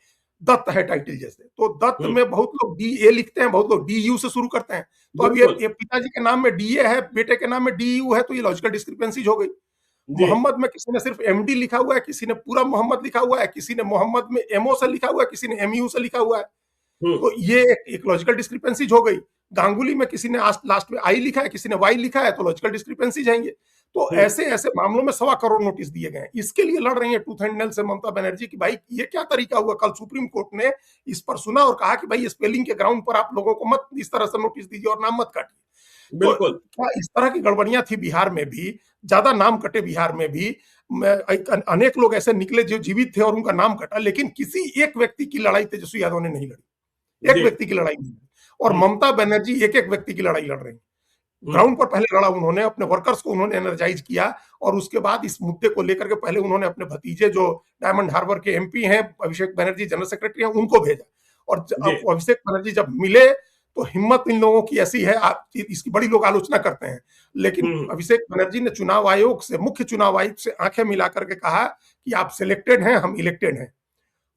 [SPEAKER 2] दत्त है टाइटल जैसे, तो दत्त
[SPEAKER 1] हुँ।
[SPEAKER 2] में बहुत लोग डी ए लिखते हैं, बहुत लोग डी यू से शुरू करते हैं। तो अब
[SPEAKER 1] बिल्कुल।
[SPEAKER 2] ये पिताजी के नाम में डी ए है, बेटे के नाम में डी यू है, तो ये लॉजिकल डिस्क्रिपेंसीज हो गई।
[SPEAKER 1] जी।
[SPEAKER 2] मोहम्मद में किसी ने सिर्फ एमडी लिखा हुआ है, किसी ने पूरा मोहम्मद लिखा हुआ है, किसी ने मोहम्मद में एमओ से लिखा हुआ है, किसी ने एमयू से लिखा हुआ है।
[SPEAKER 1] हुँ,
[SPEAKER 2] तो ये एक लॉजिकल डिस्क्रिपेंसीज हो गई। गांगुली में किसी ने लास्ट में आई लिखा है, किसी ने वाई लिखा है, तो लॉजिकल डिस्क्रिपेंसीज है ये। तो
[SPEAKER 1] हुँ।
[SPEAKER 2] ऐसे ऐसे मामलों में 1.25 करोड़ नोटिस दिए गए हैं। इसके लिए लड़ रही है टूथ एंड नेल से ममता बनर्जी की भाई ये क्या तरीका हुआ। कल सुप्रीम कोर्ट ने इस पर सुना और कहा कि भाई स्पेलिंग के ग्राउंड पर आप लोगों को मत इस तरह से नोटिस दीजिए और नाम मत काटिए। तो
[SPEAKER 1] बिल्कुल।
[SPEAKER 2] क्या इस तरह की गड़बड़ियां थी बिहार में भी? ज्यादा नाम कटे बिहार में भी। अनेक लोग ऐसे निकले जो जीवित थे और उनका नाम कटा, लेकिन किसी एक व्यक्ति की लड़ाई तेजस्वी यादव ने नहीं लड़ी। एक
[SPEAKER 1] जी।
[SPEAKER 2] व्यक्ति की लड़ाई नहीं लड़ी। और
[SPEAKER 1] हुँ,
[SPEAKER 2] ममता बनर्जी एक एक व्यक्ति की लड़ाई लड़ रही।
[SPEAKER 1] हुँ,
[SPEAKER 2] ग्राउंड पर पहले लड़ा उन्होंने, अपने वर्कर्स को उन्होंने एनर्जाइज किया, और उसके बाद इस मुद्दे को लेकर के पहले उन्होंने अपने भतीजे जो डायमंड हार्बर के एमपी हैं, अभिषेक बनर्जी जनरल सेक्रेटरी हैं, उनको भेजा। और
[SPEAKER 1] जी।
[SPEAKER 2] अब अभिषेक बनर्जी जब मिले तो हिम्मत इन लोगों की ऐसी है, इसकी बड़ी लोग आलोचना करते हैं, लेकिन
[SPEAKER 1] हुँ,
[SPEAKER 2] अभिषेक बनर्जी ने चुनाव आयोग से, मुख्य चुनाव आयुक्त से आंखें मिला करके कहा कि आप सिलेक्टेड हैं, हम इलेक्टेड हैं।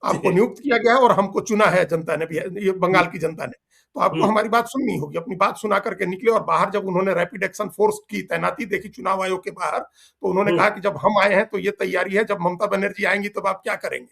[SPEAKER 2] आपको
[SPEAKER 1] जी।
[SPEAKER 2] नियुक्त किया गया है और हमको चुना है जनता ने भी, ये
[SPEAKER 1] हुँ,
[SPEAKER 2] बंगाल की जनता ने। तो आपको
[SPEAKER 1] हुँ,
[SPEAKER 2] हमारी बात सुननी होगी। अपनी बात सुना करके निकले, और बाहर जब उन्होंने रैपिड एक्शन फोर्स की तैनाती देखी चुनाव आयोग के बाहर, तो उन्होंने
[SPEAKER 1] हुँ।
[SPEAKER 2] कहा कि जब हम आए हैं तो ये तैयारी है, जब ममता बनर्जी आएंगी तब आप क्या करेंगे?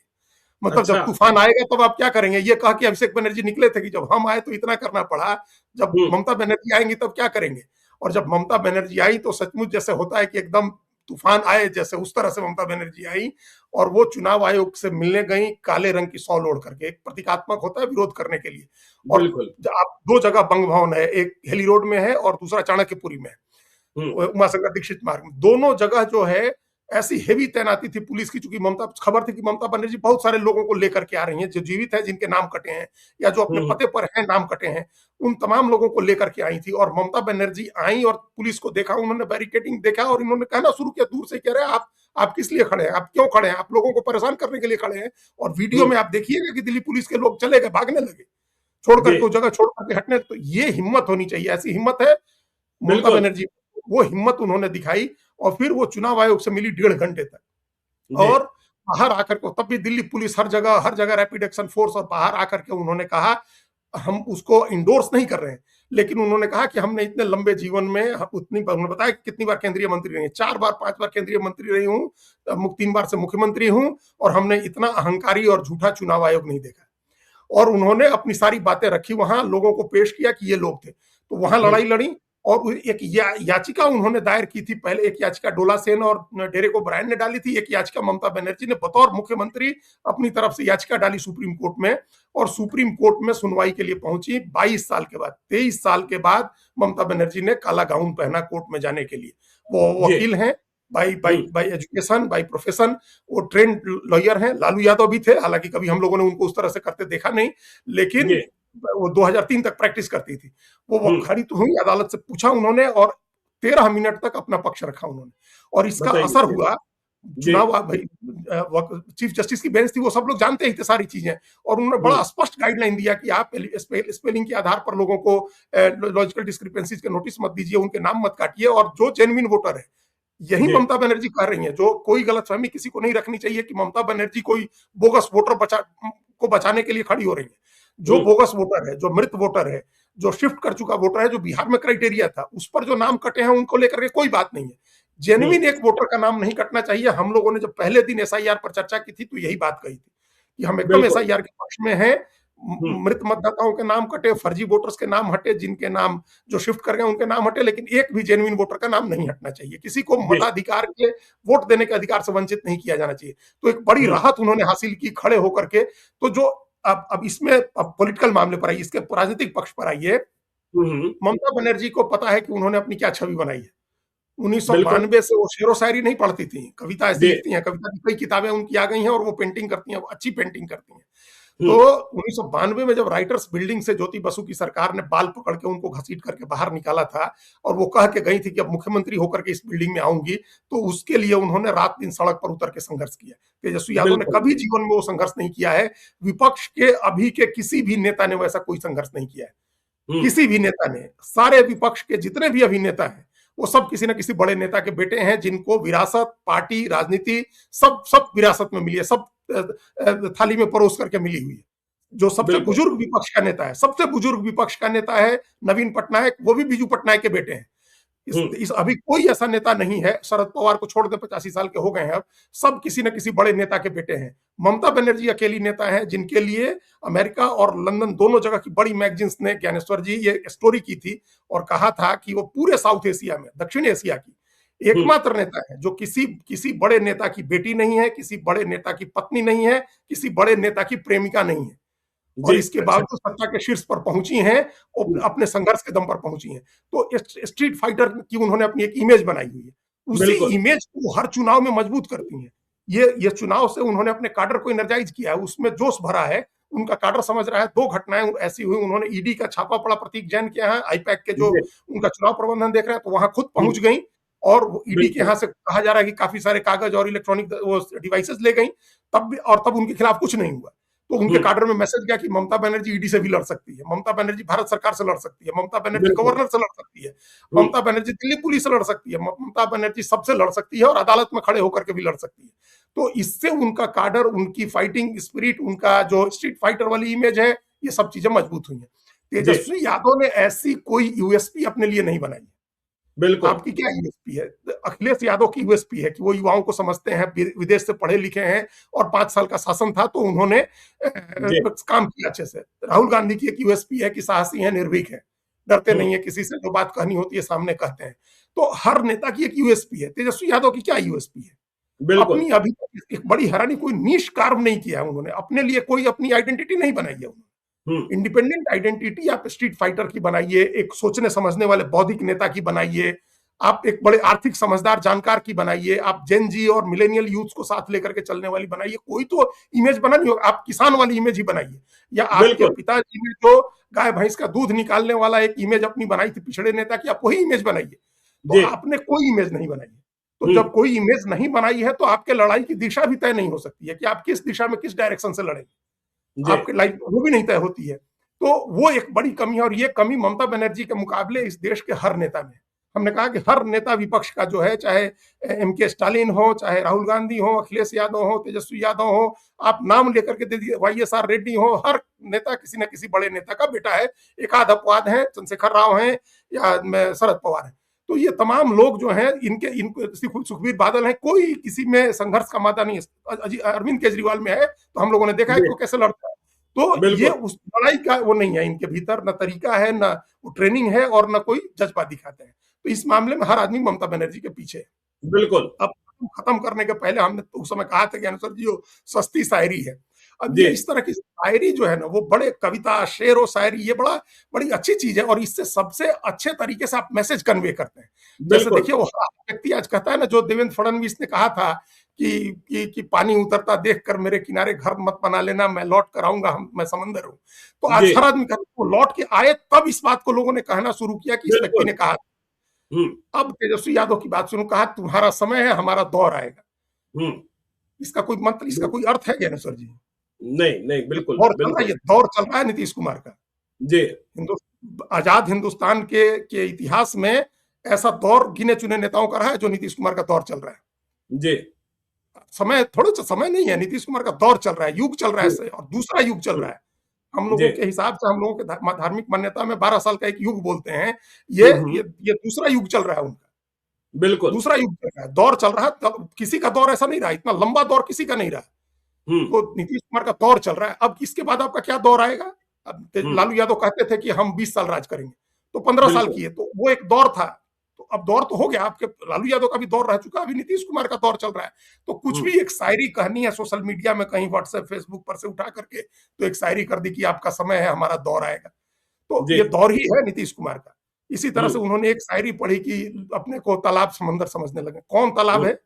[SPEAKER 2] मतलब जब
[SPEAKER 1] अच्छा।
[SPEAKER 2] तूफान आएगा तब आप क्या करेंगे? ये कहा कि अभिषेक बनर्जी निकले थे कि जब हम आए तो इतना करना पड़ा, जब
[SPEAKER 1] हुँ,
[SPEAKER 2] ममता बनर्जी आएंगी तब क्या करेंगे? और जब ममता बनर्जी आई तो सचमुच जैसे होता है कि एकदम तूफान आए, जैसे उस तरह से ममता बनर्जी आई, और वो चुनाव आयोग से मिलने गई काले रंग की शॉल ओढ़ करके। एक प्रतीकात्मक होता है विरोध करने के लिए। और
[SPEAKER 1] बिल्कुल।
[SPEAKER 2] आप 2 जगह बंग भवन है, एक हेली रोड में है और दूसरा चाणक्यपुरी में है,
[SPEAKER 1] हुँ,
[SPEAKER 2] उमाशंकर दीक्षित मार्ग में। दोनों जगह जो है ऐसी हेवी तैनाती थी पुलिस की, चूंकि ममता, खबर थी कि ममता बनर्जी बहुत सारे लोगों को लेकर के आ रही हैं जो जीवित हैं, जिनके नाम कटे हैं या जो अपने
[SPEAKER 1] हुँ,
[SPEAKER 2] पते पर हैं, नाम कटे हैं, उन तमाम लोगों को लेकर के आई थी। और ममता बनर्जी आई और पुलिस को देखा, उन्होंने बैरिकेडिंग देखा और इन्होंने कहना शुरू किया दूर से, कह रहे आप किस लिए खड़े हैं, आप क्यों खड़े हैं, आप लोगों को परेशान करने के लिए खड़े हैं। और वीडियो
[SPEAKER 1] हुँ,
[SPEAKER 2] में आप देखिएगा कि दिल्ली पुलिस के लोग चले गए, भागने लगे, छोड़
[SPEAKER 1] जी।
[SPEAKER 2] करके वो जगह छोड़ करके हटने। तो ये हिम्मत होनी चाहिए, ऐसी हिम्मत है ममता
[SPEAKER 1] बिल्कुल।
[SPEAKER 2] बनर्जी। वो हिम्मत उन्होंने दिखाई, और फिर वो चुनाव आयोग से मिली 1.5 घंटे तक।
[SPEAKER 1] जी।
[SPEAKER 2] और बाहर आकर के, तब भी दिल्ली पुलिस हर जगह रैपिड एक्शन फोर्स, और बाहर आकर के उन्होंने कहा हम उसको इंडोर्स नहीं कर रहे हैं, लेकिन उन्होंने कहा कि हमने इतने लंबे जीवन में उतनी बार, उन्होंने बताया कि कितनी बार केंद्रीय मंत्री रही हैं, 4 बार 5 बार केंद्रीय मंत्री रही हूं, 3 बार से मुख्यमंत्री हूं, और हमने इतना अहंकारी और झूठा चुनाव आयोग नहीं देखा। और उन्होंने अपनी सारी बातें रखी, वहां लोगों को पेश किया कि ये लोग थे, तो वहां लड़ाई लड़ी। और एक याचिका उन्होंने दायर की थी, पहले एक याचिका डोला सेन और डेरेक ओब्रायन ने डाली थी, एक याचिका ममता बनर्जी ने बतौर मुख्यमंत्री अपनी तरफ से याचिका डाली सुप्रीम कोर्ट में, और सुप्रीम कोर्ट में सुनवाई के लिए पहुंची 22 साल के बाद, 23 साल के बाद ममता बनर्जी ने काला गाउन पहना कोर्ट में जाने के लिए। वो वकील हैं, by by by education, by profession, वो ट्रेंड लॉयर हैं। लालू यादव भी थे, हालांकि कभी हम लोगों ने उनको उस तरह से करते देखा नहीं, लेकिन वो 2003 तक प्रैक्टिस करती थी। वो खड़ी तो हुई, अदालत से पूछा उन्होंने, और 13 मिनट तक अपना पक्ष रखा उन्होंने, और इसका असर हुआ। चुनाव भाई, चीफ जस्टिस की बेंच थी, वो सब लोग जानते ही थे सारी चीजें, और उन्होंने बड़ा स्पष्ट गाइडलाइन दिया कि आप स्पेलिंग के आधार पर लोगों को लॉजिकल डिस्क्रिपेंसीज के नोटिस मत दीजिए, उनके नाम मत काटिए, और जो जेन्युइन वोटर है, यही ममता बनर्जी कर रही है। जो कोई गलतफहमी किसी को नहीं रखनी चाहिए कि ममता बनर्जी कोई बोगस वोटर को बचाने के लिए खड़ी हो रही है। जो बोगस वोटर है, जो मृत वोटर है, जो शिफ्ट कर चुका वोटर है, जो बिहार में क्राइटेरिया था, उस पर जो नाम कटे हैं उनको लेकर के कोई बात नहीं है। जेन्युइन एक वोटर का नाम नहीं कटना चाहिए। हम लोगों ने जब पहले दिन एसआईआर पर चर्चा की थी, तो यही बात कही थी कि हम एकदम एसआईआर के पक्ष में हैं। मृत मतदाताओं के नाम कटे, फर्जी वोटर्स के नाम हटे, जिनके नाम जो शिफ्ट कर गए उनके नाम हटे, लेकिन एक भी जेन्युइन वोटर का नाम नहीं हटना चाहिए। किसी को मताधिकार के, वोट देने के अधिकार से वंचित नहीं किया जाना चाहिए। तो एक बड़ी राहत उन्होंने हासिल की खड़े होकर के। तो जो अब इसमें अब पॉलिटिकल मामले पर आइए, इसके राजनीतिक पक्ष पर आइए। ममता बनर्जी को पता है कि उन्होंने अपनी क्या छवि बनाई है। 1992 से वो शेरो शायरी नहीं पढ़ती थी, कविता ऐसी लिखती हैं, कविता की कई किताबें उनकी आ गई हैं, और वो पेंटिंग करती हैं, अच्छी पेंटिंग करती हैं। तो 1992 में जब राइटर्स बिल्डिंग से ज्योति बसु की सरकार ने बाल पकड़ के उनको घसीट करके बाहर निकाला था, और वो कह के गई थी कि अब मुख्यमंत्री होकर के इस बिल्डिंग में आऊंगी, तो उसके लिए उन्होंने रात दिन सड़क पर उतर के संघर्ष किया। तेजस्वी यादव ने कभी जीवन में वो संघर्ष नहीं किया है। विपक्ष के अभी के किसी भी नेता ने वैसा कोई संघर्ष नहीं किया है, किसी भी नेता ने। सारे विपक्ष के जितने भी अभिनेता हैं, वो सब किसी न किसी बड़े नेता के बेटे हैं, जिनको विरासत, पार्टी, राजनीति सब विरासत में मिली है, सब थाली में परोस करके मिली हुई है। जो सबसे बुजुर्ग विपक्ष का नेता है, सबसे बुजुर्ग विपक्ष का नेता है नवीन पटनायक, वो भी बीजू पटनायक के बेटे हैं। इस अभी कोई ऐसा नेता नहीं है, शरद पवार को छोड़ दे, 85 साल के हो गए हैं अब, सब किसी न किसी बड़े नेता के बेटे हैं। ममता बनर्जी अकेली नेता है जिनके लिए अमेरिका और लंदन दोनों जगह की बड़ी मैगजीन्स ने, ज्ञानेश्वर जी, ये स्टोरी की थी और कहा था कि वो पूरे साउथ एशिया में, दक्षिण एशिया की एकमात्र नेता है जो किसी बड़े नेता की बेटी नहीं है, किसी बड़े नेता की पत्नी नहीं है, किसी बड़े नेता की प्रेमिका नहीं है, और इसके बावजूद सत्ता के शीर्ष पर पहुंची हैं, और अपने संघर्ष के दम पर पहुंची हैं। तो स्ट्रीट फाइटर की उन्होंने अपनी एक इमेज बनाई हुई है, उसी इमेज को हर चुनाव में मजबूत करती हैं। ये चुनाव से उन्होंने अपने काडर को एनर्जाइज किया है, उसमें जोश भरा है। उनका काडर समझ रहा है। 2 घटनाएं ऐसी हुई, उन्होंने ईडी का छापा पड़ा प्रतीक जैन के यहाँ, आईपैक के जो उनका चुनाव प्रबंधन देख रहे हैं, तो वहां खुद पहुंच गई, और ईडी के यहाँ से कहा जा रहा है कि काफी सारे कागज और इलेक्ट्रॉनिक वो डिवाइसेस ले गई, तब उनके खिलाफ कुछ नहीं हुआ। तो उनके काडर में मैसेज गया कि ममता बनर्जी ईडी से भी लड़ सकती है, ममता बनर्जी भारत सरकार से लड़ सकती है, ममता बनर्जी गवर्नर से लड़ सकती है, ममता बनर्जी दिल्ली पुलिस से लड़ सकती है, ममता बनर्जी सबसे लड़ सकती है, और अदालत में खड़े होकर के भी लड़ सकती है। तो इससे उनका काडर, उनकी फाइटिंग स्पिरिट, उनका जो स्ट्रीट फाइटर वाली इमेज है, ये सब चीजें मजबूत हुई है। तेजस्वी यादव ने ऐसी कोई यूएसपी अपने लिए नहीं बनाई। बिल्कुल। आपकी क्या यूएसपी है? अखिलेश यादव की यूएसपी है कि वो युवाओं को समझते हैं, विदेश से पढ़े लिखे हैं, और 5 साल का शासन था तो उन्होंने काम किया अच्छे से। राहुल गांधी की एक यूएसपी है कि साहसी है, निर्भीक है, डरते नहीं है किसी से, जो बात कहनी होती है सामने कहते हैं। तो हर नेता की एक यूएसपी है। तेजस्वी यादव की क्या यूएसपी है? अपनी अभी तक एक बड़ी हैरानी, कोई नीश कार्व नहीं किया है उन्होंने, अपने लिए कोई अपनी आइडेंटिटी नहीं बनाई है उन्होंने। इंडिपेंडेंट आइडेंटिटी आप स्ट्रीट फाइटर की बनाइए, एक सोचने समझने वाले बौद्धिक नेता की बनाइए, आप एक बड़े आर्थिक समझदार जानकार की बनाइए, आप जेन जी और मिलेनियल यूथ को साथ लेकर के चलने वाली बनाइए। कोई तो इमेज बनानी होगा, आप किसान वाली इमेज ही बनाइए, या आपके पिताजी ने जो गाय भैंस का दूध निकालने वाला एक इमेज अपनी बनाई थी पिछड़े नेता की, आप वही इमेज बनाइए। तो आपने कोई इमेज नहीं बनाई है। तो जब कोई इमेज नहीं बनाई है, तो आपके लड़ाई की दिशा भी तय नहीं हो सकती है कि आप किस दिशा में, किस डायरेक्शन से लड़ेंगे, आपकी लाइफ वो भी नहीं तय होती है। तो वो एक बड़ी कमी है, और ये कमी ममता बनर्जी के मुकाबले इस देश के हर नेता में, हमने कहा कि हर नेता विपक्ष का जो है, चाहे एम.के. स्टालिन हो, चाहे राहुल गांधी हो, अखिलेश यादव हो, तेजस्वी यादव हो, आप नाम लेकर के दे दीजिए, वाई.एस.आर. रेड्डी हो, हर नेता किसी न किसी बड़े नेता का बेटा है। एक आध अपवाद है, चंद्रशेखर राव हैं या शरद पवार हैं। तो ये तमाम लोग जो हैं, इनके सुखबीर बादल हैं, कोई किसी में संघर्ष का मादा नहीं है। अरविंद केजरीवाल में है तो हम लोगों ने देखा है कि वो कैसे लड़ता है। तो ये उस लड़ाई का वो नहीं है, इनके भीतर न तरीका है, न वो ट्रेनिंग है, और न कोई जज्बा दिखाते हैं। तो इस मामले में हर आदमी ममता बनर्जी के पीछे है।
[SPEAKER 1] बिल्कुल।
[SPEAKER 2] अब खत्म करने के पहले हमने तो उस समय कहा था कि अनुसर जी, वो सस्ती शायरी है। अब ये इस तरह की शायरी जो है ना, वो बड़े कविता, शेर और शायरी, ये बड़ी अच्छी चीज है, और इससे सबसे अच्छे तरीके से आप मैसेज कन्वे करते हैं। जैसे देखिए, वो व्यक्ति आज कहता है ना, जो देवेंद्र फडणवीस ने कहा था कि पानी उतरता देखकर मेरे किनारे घर मत बना लेना, मैं लौट कर आऊंगा, मैं समंदर हूं। तो आज हर आदमी कहता है वो लौट के आए, तब इस बात को लोगों ने कहना शुरू किया कि इस व्यक्ति ने कहा। अब तेजस्वी यादव की बात सुनो, कहा तुम्हारा समय है, हमारा दौर आएगा। इसका कोई मतलब, इसका कोई अर्थ है क्या सर जी?
[SPEAKER 1] नहीं, बिल्कुल
[SPEAKER 2] ये दौर चल रहा है नीतीश कुमार का
[SPEAKER 1] जी।
[SPEAKER 2] आजाद हिंदुस्तान के इतिहास में ऐसा दौर गिने चुने नेताओं का रहा है जो नीतीश कुमार का दौर चल रहा है
[SPEAKER 1] जी।
[SPEAKER 2] समय थोड़ा सा समय नहीं है, नीतीश कुमार का दौर चल रहा है, युग चल रहा है, और दूसरा युग चल रहा है। हम लोगों के हिसाब से, हम लोगों के धार्मिक मान्यता में 12 साल का एक युग बोलते हैं। ये दूसरा युग चल रहा है उनका,
[SPEAKER 1] बिल्कुल
[SPEAKER 2] दूसरा युग चल रहा है, दौर चल रहा है। किसी का दौर ऐसा नहीं रहा, इतना लंबा दौर किसी का नहीं रहा। तो नीतीश कुमार का दौर चल रहा है। अब इसके बाद आपका क्या दौर आएगा? अब लालू यादव कहते थे कि हम 20 साल राज करेंगे, तो 15 साल किए, तो वो एक दौर था। तो अब दौर तो हो गया, आपके लालू यादव का भी दौर रह चुका, अभी नीतीश कुमार का दौर चल रहा है। तो कुछ भी एक शायरी कहनी है सोशल मीडिया में, कहीं व्हाट्सएप फेसबुक पर से उठा करके, तो एक शायरी कर दी कि आपका समय है, हमारा दौर आएगा। तो ये दौर ही है नीतीश कुमार का। इसी तरह से उन्होंने एक शायरी पढ़ी कि अपने को तालाब समंदर समझने लगे। कौन तालाब है?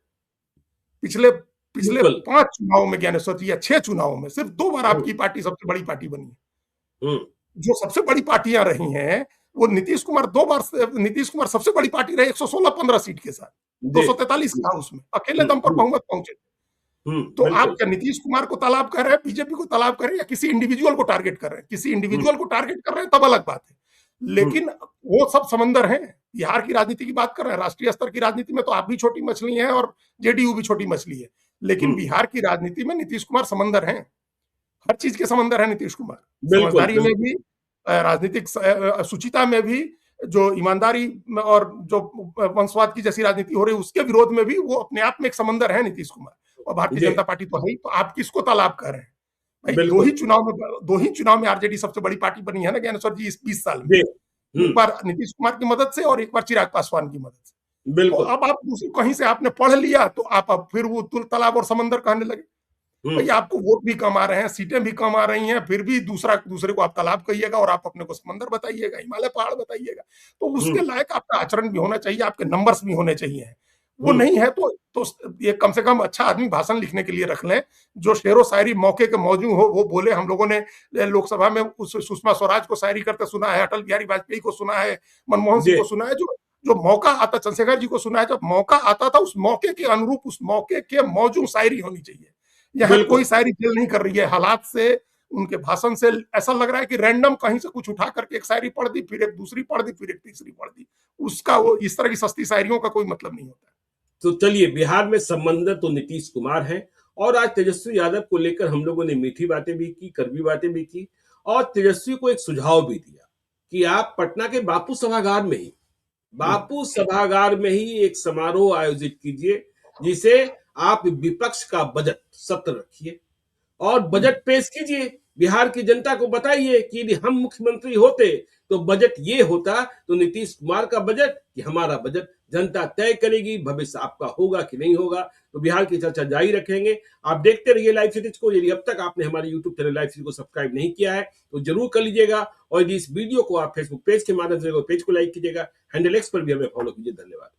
[SPEAKER 2] पिछले 5 चुनावों में ज्ञानेश्वर जी, या 6 चुनावों में सिर्फ 2 बार आपकी पार्टी सबसे बड़ी पार्टी बनी है। जो सबसे बड़ी पार्टियां रही हैं, वो नीतीश कुमार 2 बार, नीतीश कुमार सबसे बड़ी पार्टी रहे 116-15 सीट के साथ, 243 था उसमें, अकेले दम पर बहुमत पहुंचे। तो आप क्या नीतीश कुमार को तालाब कर रहे हैं, बीजेपी को तालाब कर रहे हैं, या किसी इंडिविजुअल को टारगेट कर रहे हैं? किसी इंडिविजुअल को टारगेट कर रहे हैं तब अलग बात है, लेकिन वो सब समंदर हैं। बिहार की राजनीति की बात कर रहे हैं, राष्ट्रीय स्तर की राजनीति में तो आप भी छोटी मछली हैं और जेडीयू भी छोटी मछली है, लेकिन बिहार की राजनीति में नीतीश कुमार समंदर हैं। हर चीज के समंदर है नीतीश कुमार, समझदारी में भी, राजनीतिक सुचिता में भी, जो ईमानदारी और जो वंशवाद की जैसी राजनीति हो रही है उसके विरोध में भी, वो अपने आप में एक समंदर है नीतीश कुमार। और भारतीय जनता पार्टी तो है ही। तो आप किसको तालाब कर रहे हैं भाई? 2 ही चुनाव में आरजेडी सबसे बड़ी पार्टी बनी है ना ज्ञानेश्वर जी, इस 20 साल में। एक बार नीतीश कुमार की मदद से और एक बार चिराग पासवान की मदद से। तो अब आप दूसरी कहीं से आपने पढ़ लिया, तो आप अब फिर वो तालाब और समंदर कहने लगे। भाई आपको वोट भी कम आ रहे हैं, सीटें भी कम आ रही हैं, फिर भी दूसरे को आप तालाब कहिएगा और आप अपने को समंदर बताइएगा, हिमालय पहाड़ बताइएगा। तो उसके लायक आपका आचरण भी होना चाहिए, आपके नंबर्स भी होने चाहिए। वो नहीं है तो ये कम से कम अच्छा आदमी भाषण लिखने के लिए रख लें, जो शेरो शायरी मौके के मौजू हो वो बोले। हम लोगों ने लोकसभा में सुषमा स्वराज को शायरी करते सुना है, अटल बिहारी वाजपेयी को सुना है, मनमोहन सिंह को सुना है। जो मौका आता, चंद्रशेखर जी को सुना है, जब मौका आता था उस मौके के अनुरूप, उस मौके के मौजू शायरी होनी चाहिए। यहाँ कोई शायरी दिल नहीं कर रही है, हालात से, उनके भाषण से ऐसा लग रहा है कि रैंडम कहीं से कुछ उठा करके एक शायरी पढ़ दी, फिर एक दूसरी पढ़ दी, फिर एक तीसरी पढ़ दी। उसका वो इस तरह की सस्ती शायरियों का कोई मतलब नहीं होता।
[SPEAKER 1] तो चलिए, बिहार में समंदर तो नीतीश कुमार है, और आज तेजस्वी यादव को लेकर हम लोगों ने मीठी बातें भी की, कड़वी बातें भी की, और तेजस्वी को एक सुझाव भी दिया कि आप पटना के बापू सभागार में ही एक समारोह आयोजित कीजिए, जिसे आप विपक्ष का बजट सत्र रखिए और बजट पेश कीजिए। बिहार की जनता को बताइए कि यदि हम मुख्यमंत्री होते तो बजट ये होता, तो नीतीश कुमार का बजट कि हमारा बजट, जनता तय करेगी भविष्य आपका होगा कि नहीं होगा। तो बिहार की चर्चा जारी रखेंगे। आप देखते रहिए लाइव सिटीज को। यदि अब तक आपने हमारे यूट्यूब चैनल लाइव सिटीज को सब्सक्राइब नहीं किया है तो जरूर कर लीजिएगा, और यदि इस वीडियो को आप फेसबुक पेज के माध्यम से पेज को लाइक कीजिएगा, हैंडल एक्स पर भी हमें फॉलो कीजिए। धन्यवाद।